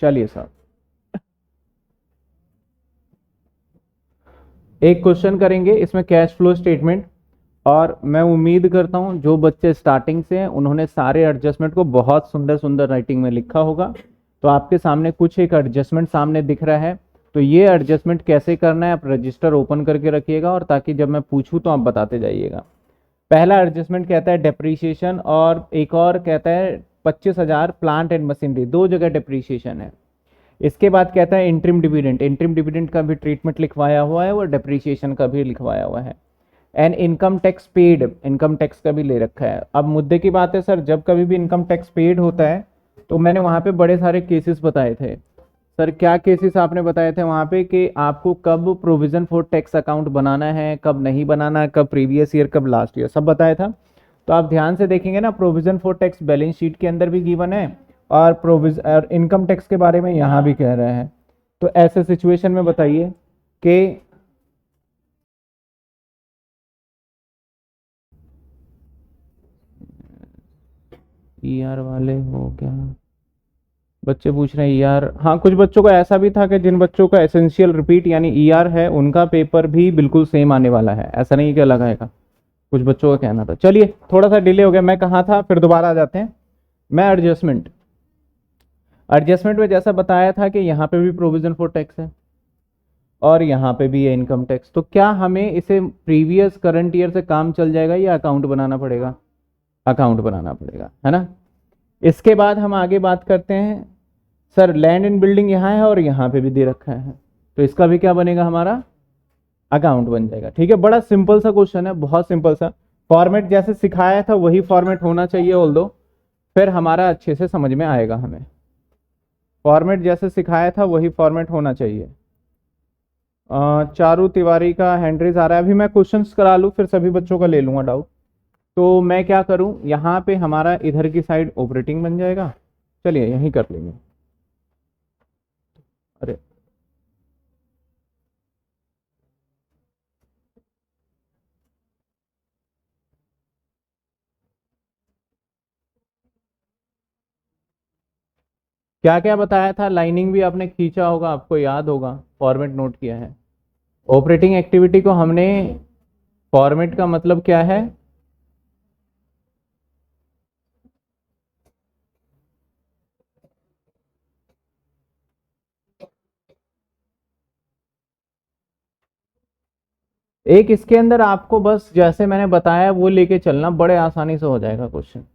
चलिए साहब, एक क्वेश्चन करेंगे इसमें कैश फ्लो स्टेटमेंट। और मैं उम्मीद करता हूं जो बच्चे स्टार्टिंग से हैं उन्होंने सारे एडजस्टमेंट को बहुत सुंदर सुंदर राइटिंग में लिखा होगा। तो आपके सामने कुछ एक एडजस्टमेंट सामने दिख रहा है, तो ये एडजस्टमेंट कैसे करना है आप रजिस्टर ओपन करके रखिएगा, और ताकि जब मैं पूछूं तो आप बताते जाइएगा। पहला एडजस्टमेंट कहता है डेप्रीशिएशन, और एक और कहता है 25,000 प्लांट एंड मशीनरी, दो जगह डेप्रीशिएशन है। इसके बाद कहता है इंटरिम डिविडेंड, इंटरिम डिविडेंड का भी ट्रीटमेंट लिखवाया हुआ है और डेप्रीशिएशन का भी लिखवाया हुआ है। And income tax paid, income tax का भी ले रखा है। अब मुद्दे की बात है सर, जब कभी भी इनकम टैक्स पेड होता है तो मैंने वहां पे बड़े सारे केसेस बताए थे। सर क्या केसेस आपने बताए थे वहां पे कि आपको कब प्रोविजन फॉर टैक्स अकाउंट बनाना है, कब नहीं बनाना है, कब प्रीवियस ईयर, कब लास्ट ईयर, सब बताया था। तो आप ध्यान से देखेंगे ना, provision for tax balance sheet के अंदर भी गिवन है और और इनकम टैक्स के बारे में यहाँ भी कह रहे हैं। तो ऐसे सिचुएशन में बताइए कि ईआर वाले हो क्या, बच्चे पूछ रहे हैं ईआर। हाँ, कुछ बच्चों को ऐसा भी था कि जिन बच्चों का एसेंशियल रिपीट यानी ईआर है उनका पेपर भी बिल्कुल सेम आने वाला है, ऐसा नहीं कि अलग आएगा, कुछ बच्चों का कहना था। चलिए थोड़ा सा डिले हो गया, मैं कहाँ था, फिर दोबारा आ जाते हैं। मैं एडजस्टमेंट, एडजस्टमेंट में जैसा बताया था कि यहाँ पे भी प्रोविजन फॉर टैक्स है और यहाँ पे भी है इनकम टैक्स। तो क्या हमें इसे प्रीवियस करंट ईयर से काम चल जाएगा या अकाउंट बनाना पड़ेगा? अकाउंट बनाना पड़ेगा, है ना। इसके बाद हम आगे बात करते हैं। सर लैंड एंड बिल्डिंग यहाँ है और यहाँ पे भी दे रखा है, तो इसका भी क्या बनेगा, हमारा अकाउंट बन जाएगा। ठीक है, बड़ा सिंपल सा क्वेश्चन है, बहुत सिंपल सा। फॉर्मेट जैसे सिखाया था वही फॉर्मेट होना चाहिए, ऑल दो फिर हमारा अच्छे से समझ में आएगा। हमें फॉर्मेट जैसे सिखाया था वही फॉर्मेट होना चाहिए। चारू तिवारी का हैंडरेज आ रहा है, अभी मैं क्वेश्चंस करा लूँ फिर सभी बच्चों का ले लूंगा डाउट। तो मैं क्या करूं, यहाँ पे हमारा इधर की साइड ऑपरेटिंग बन जाएगा। चलिए यहीं कर लेंगे। अरे क्या क्या बताया था, लाइनिंग भी आपने खींचा होगा, आपको याद होगा, फॉर्मेट नोट किया है। ऑपरेटिंग एक्टिविटी को हमने, फॉर्मेट का मतलब क्या है, एक इसके अंदर आपको बस जैसे मैंने बताया वो लेके चलना, बड़े आसानी से हो जाएगा क्वेश्चन।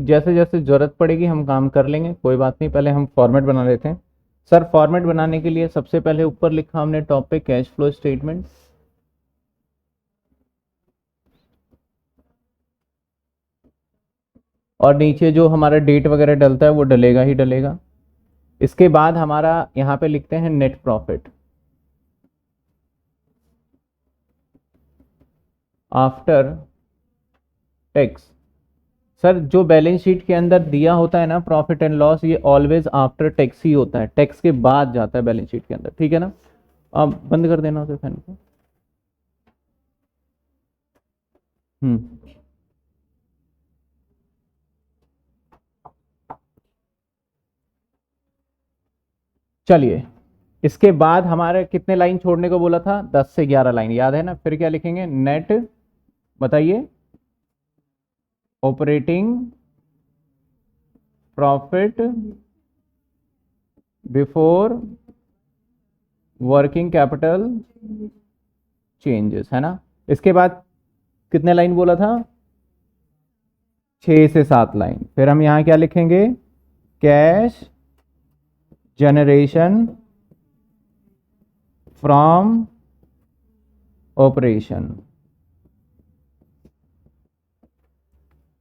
जैसे जैसे जरूरत पड़ेगी हम काम कर लेंगे, कोई बात नहीं, पहले हम फॉर्मेट बना लेते हैं। सर फॉर्मेट बनाने के लिए सबसे पहले ऊपर लिखा हमने टॉप पे कैश फ्लो स्टेटमेंट, और नीचे जो हमारा डेट वगैरह डलता है वो डलेगा ही डलेगा। इसके बाद हमारा यहाँ पे लिखते हैं net profit after tax. Sir जो बैलेंस शीट के अंदर दिया होता है ना प्रॉफिट एंड लॉस, ये ऑलवेज आफ्टर टैक्स ही होता है, टैक्स के बाद जाता है बैलेंस शीट के अंदर, ठीक है ना। अब बंद कर देना उसे फैन को। हम्म चलिए, इसके बाद हमारे कितने लाइन छोड़ने को बोला था, 10 से 11 लाइन, याद है ना। फिर क्या लिखेंगे, नेट, बताइए, operating profit before working capital changes, है ना। इसके बाद कितने लाइन बोला था, 6 से 7 लाइन। फिर हम यहां क्या लिखेंगे, कैश जनरेशन फ्रॉम ऑपरेशन,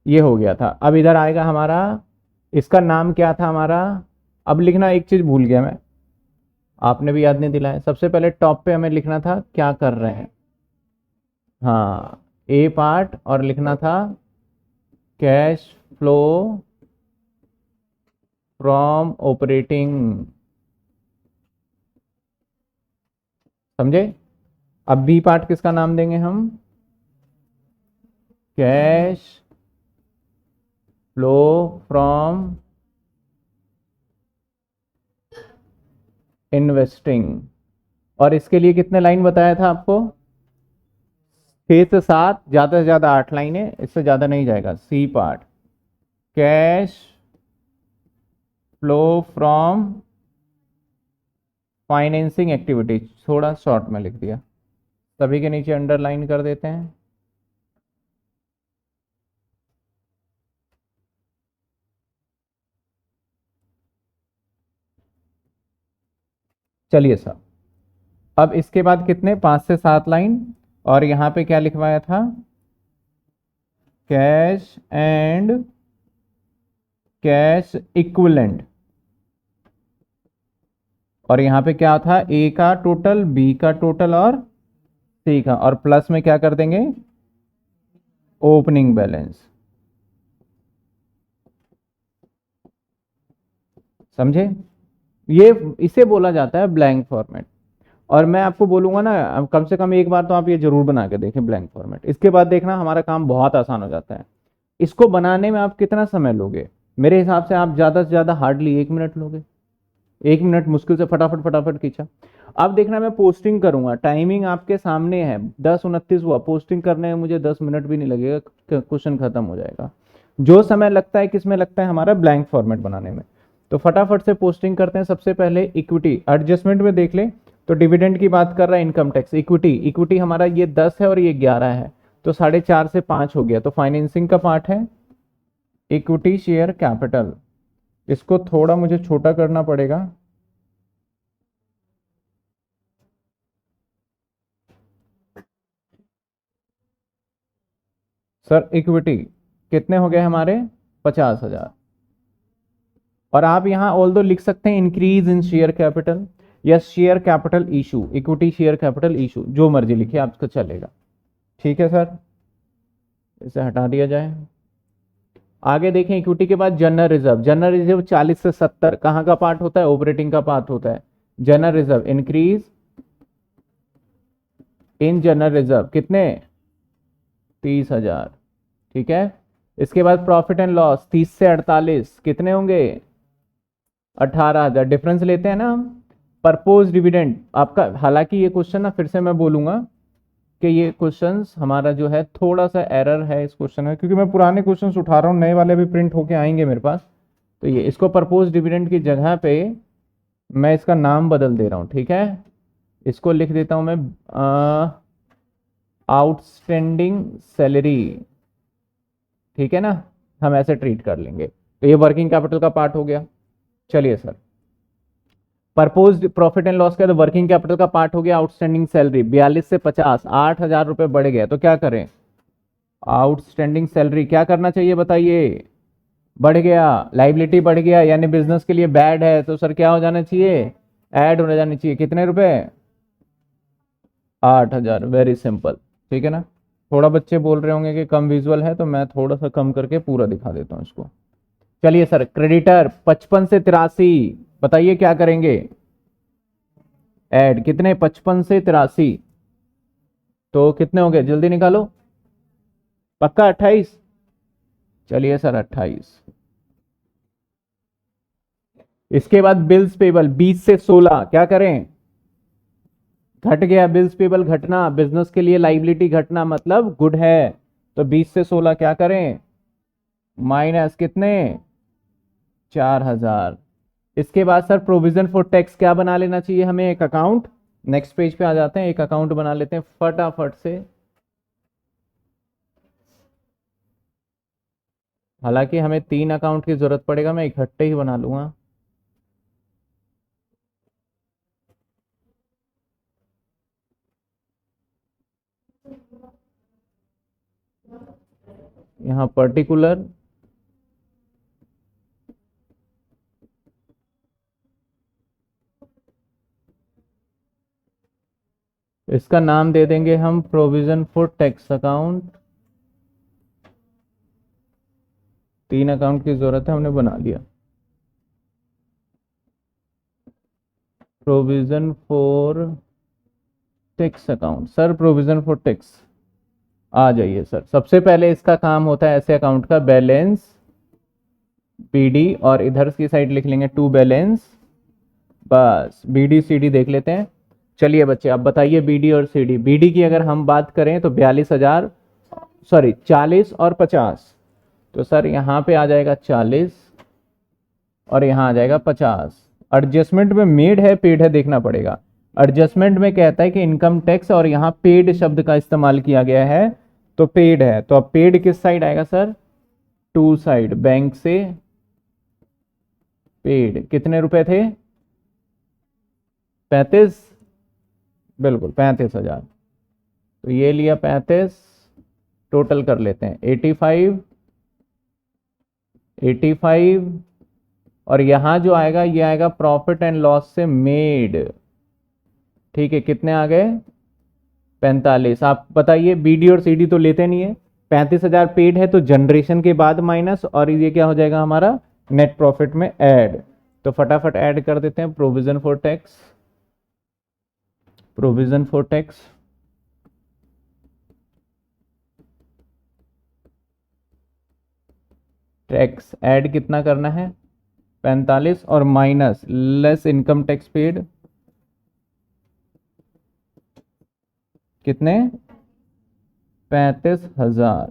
ये हो गया था। अब इधर आएगा हमारा, इसका नाम क्या था हमारा, अब लिखना, एक चीज भूल गया मैं, आपने भी याद नहीं दिलाया। सबसे पहले टॉप पे हमें लिखना था क्या कर रहे हैं, हाँ, ए पार्ट, और लिखना था कैश फ्लो फ्रॉम ऑपरेटिंग। समझे? अब बी पार्ट किसका नाम देंगे हम? Cash flow from investing. और इसके लिए कितने लाइन बताया था आपको? 6 से 7, ज्यादा से ज्यादा 8 लाइनें, इससे ज्यादा नहीं जाएगा। C part, cash flow from financing activities, थोड़ा शॉर्ट में लिख दिया, सभी के नीचे अंडरलाइन कर देते हैं। चलिए सर, अब इसके बाद कितने, 5 से 7 लाइन, और यहां पे क्या लिखवाया था? Cash and cash equivalent. और यहां पे क्या था? ए का टोटल, बी का टोटल और सी का, और प्लस में क्या कर देंगे? Opening balance. समझे? ये इसे बोला जाता है ब्लैंक फॉर्मेट। और मैं आपको बोलूंगा ना, कम से कम एक बार तो आप ये जरूर बना के देखें ब्लैंक फॉर्मेट। इसके बाद देखना हमारा काम बहुत आसान हो जाता है। इसको बनाने में आप कितना समय लोगे? मेरे हिसाब से आप ज्यादा से ज्यादा हार्डली 1 मिनट लोगे। 1 मिनट मुश्किल से, फटाफट फटाफट खींचा। अब देखना, मैं पोस्टिंग करूंगा, टाइमिंग आपके सामने है, 10:29 हुआ, पोस्टिंग करने में मुझे 10 मिनट भी नहीं लगेगा, क्वेश्चन खत्म हो जाएगा। जो समय लगता है किसमें लगता है? हमारा ब्लैंक फॉर्मेट बनाने में। तो फटाफट से पोस्टिंग करते हैं। सबसे पहले इक्विटी एडजस्टमेंट में देख ले, तो डिविडेंड की बात कर रहा है, इनकम टैक्स, इक्विटी, इक्विटी हमारा ये 10 है और ये 11 है, तो 4.5 से 5 हो गया, तो फाइनेंसिंग का पार्ट है इक्विटी शेयर कैपिटल। इसको थोड़ा मुझे छोटा करना पड़ेगा। सर इक्विटी कितने हो गए हमारे? 50,000। और आप यहां ऑल दो लिख सकते हैं इंक्रीज इन शेयर कैपिटल या share capital issue, equity share capital issue, जो मर्जी लिखिए आपको चलेगा। ठीक है सर, इसे हटा दिया जाए। आगे देखें, इक्विटी के बाद जनरल रिजर्व। जनरल रिजर्व 40 से 70 कहाँ का पार्ट होता है? ऑपरेटिंग का पार्ट होता है। General reserve increase in general reserve कितने? 30,000। ठीक है। इसके बाद प्रॉफिट एंड लॉस 30 से 48 कितने होंगे? 18,000। डिफरेंस लेते हैं ना हम। परपोज डिविडेंड आपका, हालांकि ये क्वेश्चन ना, फिर से मैं बोलूंगा कि ये क्वेश्चन हमारा जो है थोड़ा सा एरर है इस क्वेश्चन में, क्योंकि मैं पुराने क्वेश्चन उठा रहा हूँ, नए वाले भी प्रिंट होके आएंगे मेरे पास। तो ये इसको परपोज डिविडेंड की जगह पे मैं इसका नाम बदल दे रहा हूँ। ठीक है, इसको लिख देता हूं मैं आउटस्टैंडिंग सैलरी। ठीक है ना, हम ऐसे ट्रीट कर लेंगे। तो ये वर्किंग कैपिटल का पार्ट हो गया। चलिए sir, purpose profit and loss का तो वर्किंग कैपिटल का पार्ट हो गया। आउटस्टैंडिंग सैलरी 42 से 50, 8,000 रुपए बढ़ गया, तो क्या करें? आउटस्टैंडिंग सैलरी क्या करना चाहिए बताइए? बढ़ गया, लाइबिलिटी बढ़ गया, यानी बिजनेस के लिए बैड है, तो सर क्या हो जाना चाहिए? ऐड हो जानी चाहिए। कितने रुपए? 8,000। Very simple. ठीक है ना। थोड़ा बच्चे बोल रहे होंगे कि कम विजुअल है, तो मैं थोड़ा सा कम करके पूरा दिखा देता हूँ इसको। चलिए सर, क्रेडिटर 55 से 83, बताइए क्या करेंगे? ऐड कितने? 55 से 83, तो कितने हो गए? जल्दी निकालो। पक्का 28? चलिए सर 28। इसके बाद बिल्स पेबल 20 से 16, क्या करें? घट गया, बिल्स पेबल घटना, बिजनेस के लिए लाइबिलिटी घटना मतलब गुड है, तो 20 से 16 क्या करें? माइनस कितने? 4,000। इसके बाद सर प्रोविजन फॉर टैक्स क्या बना लेना चाहिए हमें? एक अकाउंट। नेक्स्ट पेज पे आ जाते हैं, एक अकाउंट बना लेते हैं फटाफट से। हालांकि हमें 3 अकाउंट की जरूरत पड़ेगा, मैं इकट्ठे ही बना लूंगा। यहाँ पर्टिकुलर, इसका नाम दे देंगे हम provision for tax account. 3 account की जरूरत है, हमने बना लिया। Provision for tax account. Sir provision for tax आ जाइए सर। सबसे पहले इसका काम होता है ऐसे अकाउंट का बैलेंस बीडी, और इधर की साइड लिख लेंगे टू बैलेंस, बस बीडी सीडी देख लेते हैं। चलिए बच्चे अब बताइए बीडी और सीडी। बीडी की अगर हम बात करें तो 42,000, सॉरी 40 और 50। तो सर यहाँ पे आ जाएगा 40 और यहाँ आ जाएगा 50। एडजस्टमेंट में मेड है पेड है देखना पड़ेगा। एडजस्टमेंट में कहता है कि इनकम टैक्स और यहाँ पेड शब्द का इस्तेमाल किया गया है, तो पेड है। तो अब पेड किस साइड आएगा सर? टू साइड, बैंक से पेड। कितने रुपए थे? 35, बिल्कुल 35,000। तो ये लिया 35, टोटल कर लेते हैं 85, 85, और यहां जो आएगा ये आएगा प्रॉफिट एंड लॉस से मेड। ठीक है, कितने आ गए? 45। आप बताइए बीडी और सीडी तो लेते नहीं है। 35,000 पेड है तो जनरेशन के बाद माइनस, और ये क्या हो जाएगा हमारा नेट प्रॉफिट में ऐड। तो फटाफट ऐड कर देते हैं। Provision for tax, provision for tax, tax add कितना करना है? 45, और minus less income tax paid कितने? 35,000।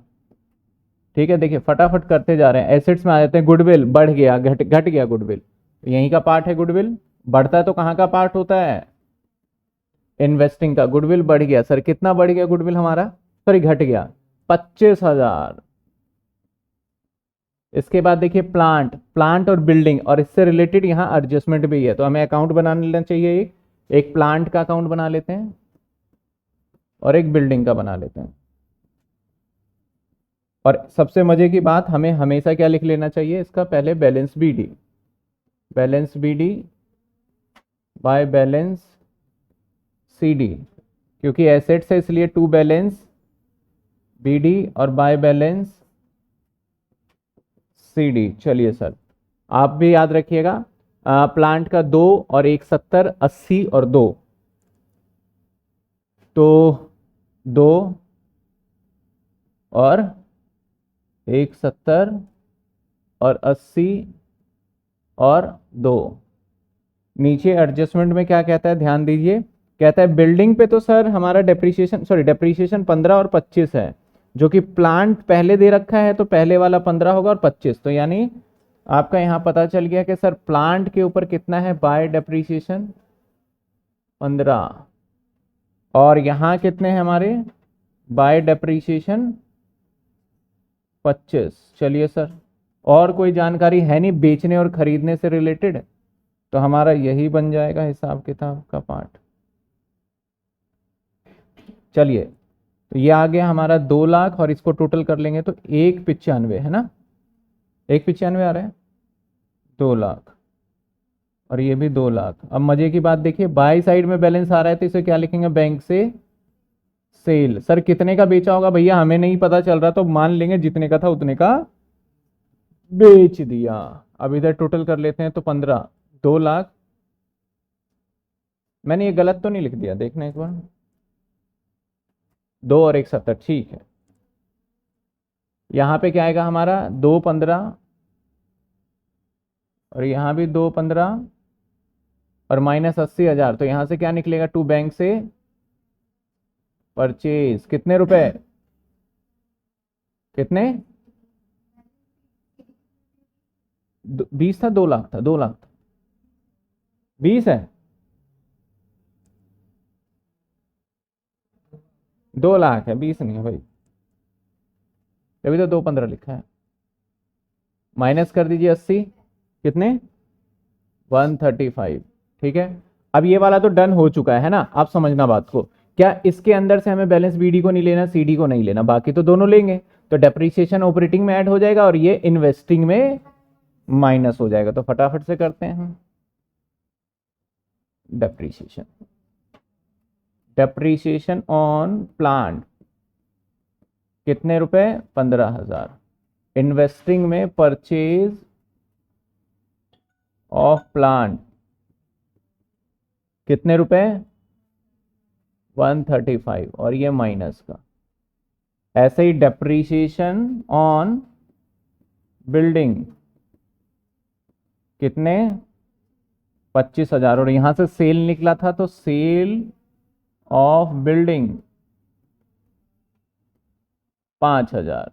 ठीक है, देखिए फटाफट करते जा रहे हैं। एसेट्स में आ जाते हैं। गुडविल बढ़ गया, घट गया गुडविल, यहीं का पार्ट है गुडविल। बढ़ता है तो कहाँ का पार्ट होता है? इन्वेस्टिंग का। गुडविल बढ़ गया सर, कितना बढ़ गया गुडविल हमारा? सॉरी घट गया, 25,000। इसके बाद देखिए प्लांट, प्लांट और बिल्डिंग, और इससे रिलेटेड यहाँ एडजस्टमेंट भी है, तो हमें अकाउंट बना लेना चाहिए। एक प्लांट का अकाउंट बना लेते हैं और एक बिल्डिंग का बना लेते हैं। और सबसे मजे की बात, हमें हमेशा क्या लिख लेना चाहिए इसका? पहले balance BD, balance BD by balance CD, क्योंकि एसेट्स है इसलिए टू बैलेंस बीडी और बाय बैलेंस सीडी। चलिए सर आप भी याद रखिएगा, प्लांट का 2 और 1 70, 80 और 2, तो 2 और 1 70 और 80 और 2। नीचे एडजस्टमेंट में क्या कहता है ध्यान दीजिए, कहता है बिल्डिंग पे तो सर हमारा डेप्रीशिएशन, सॉरी डेप्रीशिएशन 15 और 25 है, जो कि प्लांट पहले दे रखा है तो पहले वाला 15 होगा और 25, तो यानी आपका यहां पता चल गया कि सर प्लांट के ऊपर कितना है बाय डेप्रीशिएशन 15, और यहां कितने हैं हमारे बाय डेप्रीशिएशन 25। चलिए सर और कोई जानकारी है नहीं बेचने और खरीदने से रिलेटेड, तो हमारा यही बन जाएगा हिसाब किताब का पार्ट। चलिए तो ये आ गया हमारा 2 लाख, और इसको टोटल कर लेंगे तो 195 है ना, 195 आ रहा है, 2 लाख, और ये भी 2 लाख। अब मजे की बात देखिए, बाई साइड में बैलेंस आ रहा है तो इसे क्या लिखेंगे? बैंक से सेल। सर कितने का बेचा होगा भैया? हमें नहीं पता चल रहा, तो मान लेंगे जितने का था उतने का बेच दिया। अब इधर टोटल कर लेते हैं तो 15, 2 लाख। मैंने ये गलत तो नहीं लिख दिया? देखना एक बार, 2 और 1 70, ठीक है। यहां पे क्या आएगा हमारा? 2 15, और यहां भी 2 15, और माइनस 80,000, तो यहां से क्या निकलेगा? टू बैंक से परचेज। कितने रुपए? कितने? 20 था, 2 लाख था, 2 लाख था, 20 है, 2 लाख है, 20 नहीं है भाई, तभी तो 2 15 लिखा है। माइनस कर दीजिए 80, कितने? 135। ठीक है, अब ये वाला तो डन हो चुका है ना। आप समझना बात को, क्या इसके अंदर से हमें बैलेंस बीडी को नहीं लेना, सीडी को नहीं लेना, बाकी तो दोनों लेंगे। तो डेप्रीसिएशन ऑपरेटिंग में ऐड हो जाएगा और ये इन्वेस्टिंग में माइनस हो जाएगा। तो फटाफट से करते हैं हम डेप्रीसिएशन। डेप्रीशिएशन ऑन प्लांट कितने रुपए? 15,000। इन्वेस्टिंग में परचेज ऑफ प्लांट कितने रुपए? 135, और ये माइनस का। ऐसे ही डेप्रीशिएशन ऑन बिल्डिंग कितने? 25,000, और यहां से सेल निकला था तो sale of building 5,000।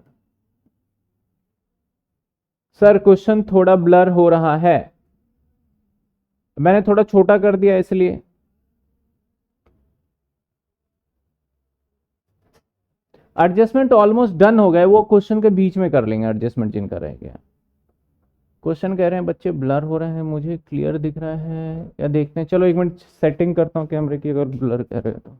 Sir question थोड़ा ब्लर हो रहा है, मैंने थोड़ा छोटा कर दिया इसलिए। एडजस्टमेंट ऑलमोस्ट डन हो गए, वो क्वेश्चन के बीच में कर लेंगे एडजस्टमेंट जिनका रह गया। क्वेश्चन कह रहे हैं बच्चे ब्लर हो रहे हैं, मुझे क्लियर दिख रहा है या देखते हैं। चलो एक मिनट सेटिंग करता हूँ कैमरे की, अगर ब्लर कह रहे हैं तो।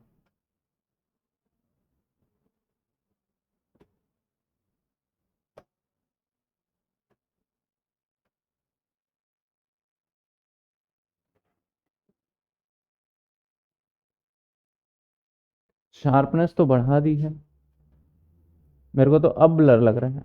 शार्पनेस तो बढ़ा दी है, मेरे को तो अब ब्लर लग रहा है।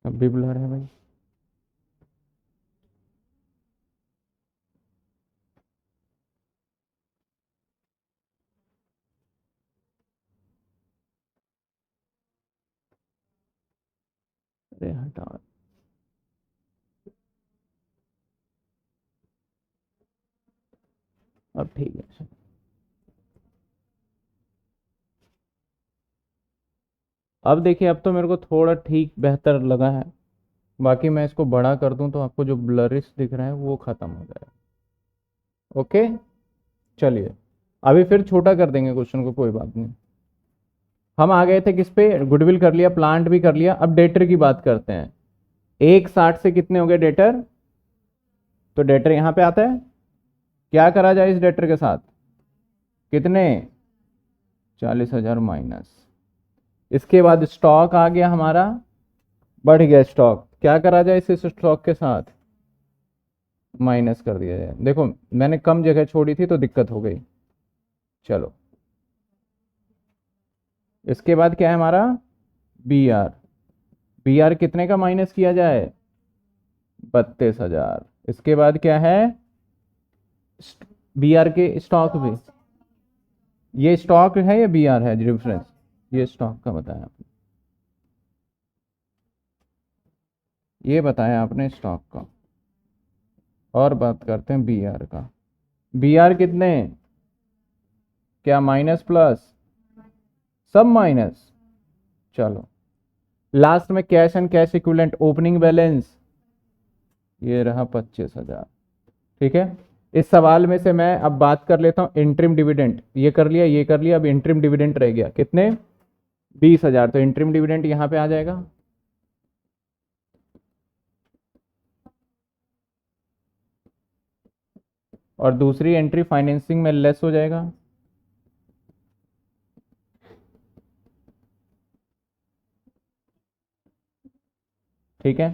अब भी ब्लर है भाई। अरे हटा, अब ठीक है। अब देखिए, अब तो मेरे को थोड़ा ठीक बेहतर लगा है। बाकी मैं इसको बड़ा कर दूं तो आपको जो ब्लरिश दिख रहा है वो खत्म हो जाएगा। ओके, चलिए अभी फिर छोटा कर देंगे क्वेश्चन को, कोई बात नहीं। हम आ गए थे किस पे? गुडविल कर लिया, प्लांट भी कर लिया, अब डेटर की बात करते हैं। 160 से कितने हो गए डेटर? तो डेटर यहां पे आता है, क्या करा जाए इस डेटर के साथ? कितने? 40,000 माइनस। इसके बाद स्टॉक आ गया हमारा, बढ़ गया स्टॉक, क्या करा जाए इस स्टॉक के साथ? माइनस कर दिया जाए। देखो मैंने कम जगह छोड़ी थी तो दिक्कत हो गई। चलो इसके बाद क्या है हमारा? B are. बी आर कितने का माइनस किया जाए? 32,000। इसके बाद क्या है? बी आर के स्टॉक भी, ये स्टॉक है या बी आर है डिफरेंस? ये स्टॉक का बताया आपने, ये बताया आपने स्टॉक का। और बात करते हैं बी आर का। बी आर कितने? क्या माइनस प्लस? सब माइनस। चलो लास्ट में cash and cash equivalent opening balance, ये रहा 25,000। ठीक है, इस सवाल में से मैं अब बात कर लेता हूं इंटरिम डिविडेंड। ये कर लिया, ये कर लिया, अब इंटरिम डिविडेंड रह गया कितने? 20,000। तो इंटरिम डिविडेंड यहां पे आ जाएगा। और दूसरी एंट्री फाइनेंसिंग में लेस हो जाएगा। ठीक है,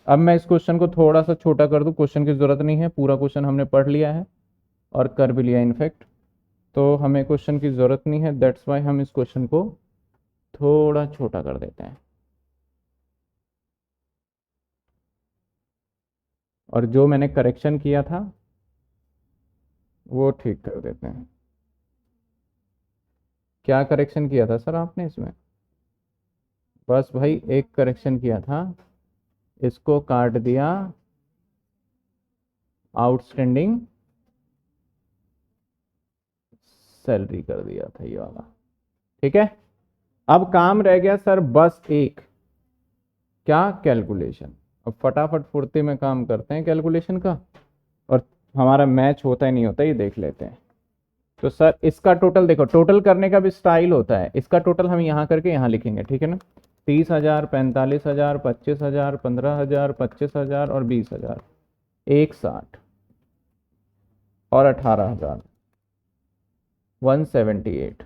अब मैं इस क्वेश्चन को थोड़ा सा छोटा कर दूं, क्वेश्चन की जरूरत नहीं है, पूरा क्वेश्चन हमने पढ़ लिया है और कर भी लिया इनफैक्ट, तो हमें क्वेश्चन की जरूरत नहीं है। दैट्स वाई हम इस क्वेश्चन को थोड़ा छोटा कर देते हैं और जो मैंने करेक्शन किया था वो ठीक कर देते हैं। क्या करेक्शन किया था सर आपने इसमें? बस भाई एक करेक्शन किया था, इसको काट दिया आउटस्टैंडिंग सैलरी कर दिया था ये वाला। ठीक है, अब काम रह गया सर बस एक, क्या? कैलकुलेशन। अब फटाफट फुर्ती में काम करते हैं कैलकुलेशन का, और हमारा मैच होता है नहीं होता ये देख लेते हैं। तो सर इसका टोटल देखो, टोटल करने का भी स्टाइल होता है, इसका टोटल हम यहाँ करके यहाँ लिखेंगे, ठीक है ना। 30,000, 45,000, 25,000, 15,000, 25,000 और 20,000, 160 और 18,000, 178।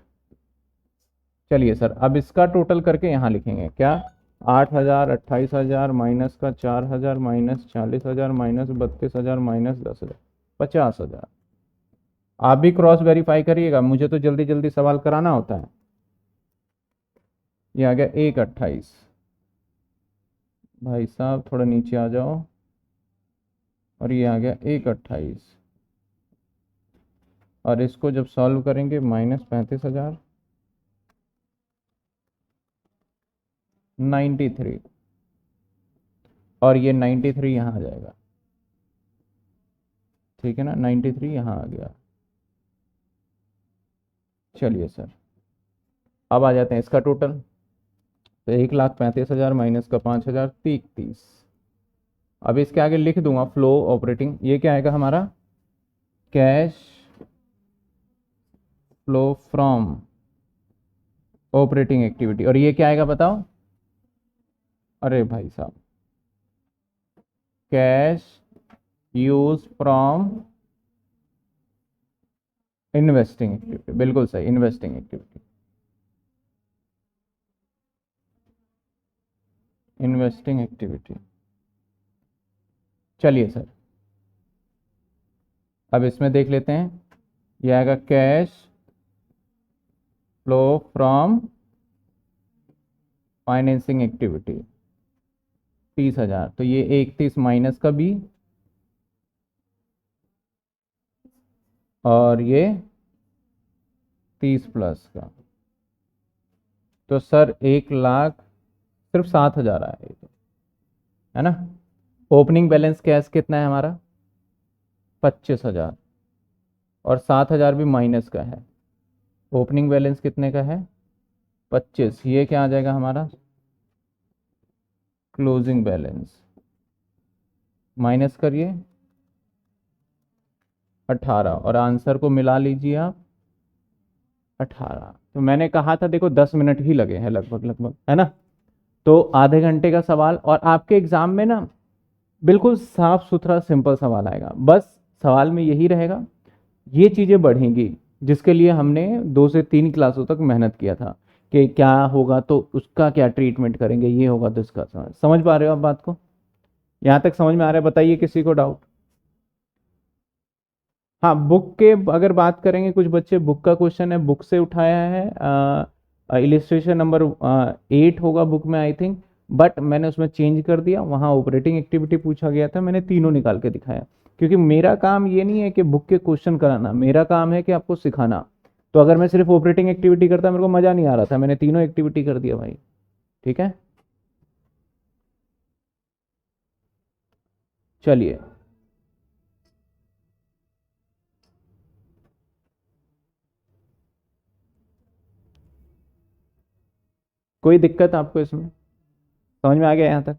चलिए सर, अब इसका टोटल करके यहाँ लिखेंगे क्या? 8,000, 28,000 माइनस का 4,000 माइनस 40,000 माइनस 32,000 माइनस 10,000, 50,000। आप भी क्रॉस वेरीफाई करिएगा, मुझे तो जल्दी जल्दी सवाल कराना होता है। ये आ गया 128। भाई साहब थोड़ा नीचे आ जाओ, और ये आ गया 128। और इसको जब सॉल्व करेंगे -35,000, 93, और ये 93 यहाँ आ जाएगा। ठीक है ना, 93 यहाँ आ गया। चलिए सर, अब आ जाते हैं इसका टोटल। तो 1,35,000 माइनस का 5,000, 30। अब इसके आगे लिख दूंगा फ्लो ऑपरेटिंग। ये क्या आएगा हमारा? Cash flow from operating activity. और ये क्या आएगा बताओ? अरे भाई साहब, cash use from investing activity. बिल्कुल सही, इन्वेस्टिंग एक्टिविटी, इन्वेस्टिंग एक्टिविटी। चलिए सर, अब इसमें देख लेते हैं। यह आएगा cash flow from financing activity, 30,000। तो ये 31 माइनस का बी, और ये 30 प्लस का। तो सर 1,00,000 सिर्फ 7,000 आया ये तो, है ना। ओपनिंग बैलेंस कैश कितना है हमारा? 25,000, और 7,000 भी माइनस का है। ओपनिंग बैलेंस कितने का है? 25। ये क्या आ जाएगा हमारा? Closing balance. माइनस करिए 18, और आंसर को मिला लीजिए आप 18। तो मैंने कहा था देखो 10 मिनट ही लगे हैं लगभग लगभग, है ना। तो आधे घंटे का सवाल, और आपके एग्जाम में ना बिल्कुल साफ सुथरा सिंपल सवाल आएगा। बस सवाल में यही रहेगा, ये चीज़ें बढ़ेंगी जिसके लिए हमने 2 से 3 क्लासों तक मेहनत किया था कि क्या होगा तो उसका क्या ट्रीटमेंट करेंगे, ये होगा तो इसका। समझ पा रहे हो आप बात को? यहाँ तक समझ में आ रहा है? बताइए किसी को डाउट। हाँ, बुक के अगर बात करेंगे, कुछ बच्चे बुक का क्वेश्चन है बुक से उठाया है। इलिस्ट्रेशन नंबर 8 होगा बुक में आई थिंक, बट मैंने उसमें चेंज कर दिया। वहाँ ऑपरेटिंग एक्टिविटी पूछा गया था, मैंने तीनों निकाल के दिखाया। क्योंकि मेरा काम ये नहीं है कि बुक के क्वेश्चन कराना, मेरा काम है कि आपको सिखाना। तो अगर मैं सिर्फ ऑपरेटिंग एक्टिविटी करता मेरे को मज़ा नहीं आ रहा था, मैंने तीनों एक्टिविटी कर दिया भाई। ठीक है, चलिए। कोई दिक्कत आपको इसमें? समझ में आ गया यहाँ तक?